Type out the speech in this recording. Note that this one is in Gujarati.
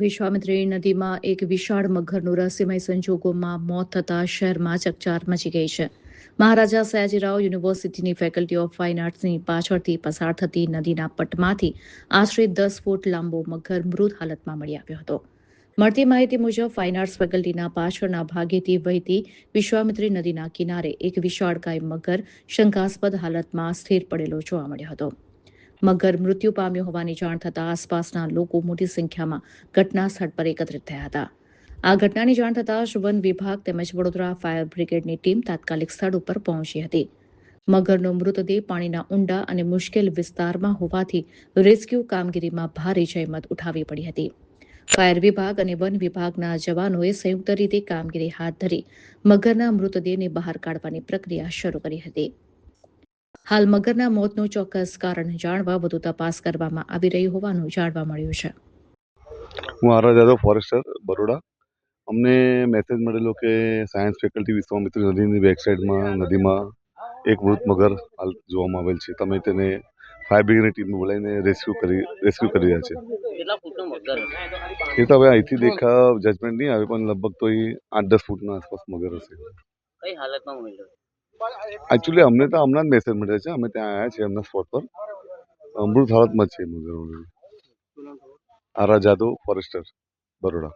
વિશ્વામિત્રી નદીમાં એક વિશાળ મગરનું રહસ્યમય સંજોગોમાં મોત થતાં શહેરમાં ચકચાર મચી ગઈ છે. મહારાજા સયાજીરાવ યુનિવર્સિટીની ફેકલ્ટી ઓફ ફાઇન આર્ટ્સની પાછળથી પસાર થતી નદીના પટમાંથી આશરે 10 ફૂટ લાંબો મગર મૃત હાલતમાં મળી આવ્યો હતો. મળતી માહિતી મુજબ ફાઇન આર્ટ્સ ફેકલ્ટીના પાછળના ભાગેથી વહેતી વિશ્વામિત્રી નદીના કિનારે એક વિશાળકાય મગર શંકાસ્પદ હાલતમાં સ્થિર પડેલો જોવા મળ્યો હતો. મગર મૃત્યુ પામ્યો હોવાની જાણ થતાં આસપાસના લોકો મોટી સંખ્યામાં ઘટના સ્થળ પર એકત્રિત થયા હતા. આ ઘટનાની જાણ થતાં જ વન વિભાગ તેમજ વડોદરા ફાયર બ્રિગેડની ટીમ તાત્કાલિક સ્થળ ઉપર પહોંચી હતી. મગરનો મૃતદેહ પાણીના ઊંડા અને મુશ્કેલ વિસ્તારમાં હોવાથી રેસ્ક્યુ કામગીરીમાં ભારે જહેમત ઉઠાવવી પડી હતી. ફાયર વિભાગ અને વન વિભાગના જવાનોએ સંયુક્ત રીતે કામગીરી હાથ ધરી મગરના મૃતદેહને બહાર કાઢવાની પ્રક્રિયા શરૂ કરી હતી. હાલ મગરના મોતનું ચોક્કસ કારણ જાણવા વધુ તપાસ કરવામાં આવી રહી હોવાનું જાણવા મળ્યું છે. હું આર યાદવ, ફોરેસ્ટર, બરોડા. અમને મેસેજ મળેલો કે સાયન્સ ફેકલ્ટી વિશ્વામિત્રી નદીની બેક સાઈડમાં નદીમાં એક મૃત મગર હાલ જોવામાં આવેલ છે. તમે તેને ફાયર બ્રિગેડની ટીમ બોલાવીને રેસ્ક્યુ કરી રહ્યા છે. એ તો હવે અહીંથી જજમેન્ટ નહીં આવે, પણ લગભગ તો એ 8-10 ફૂટના આસપાસ મગર હશે. કઈ હાલતમાં મળ્યો? એકચ્યુઅલી અમને તો હમણાં જ મેસેજ મળ્યા છે. અમે ત્યાં આવ્યા છીએ એમના સ્પોટ પર. મૃત હાલતમાં જ છે મગર. R Yadav, forester, Baroda.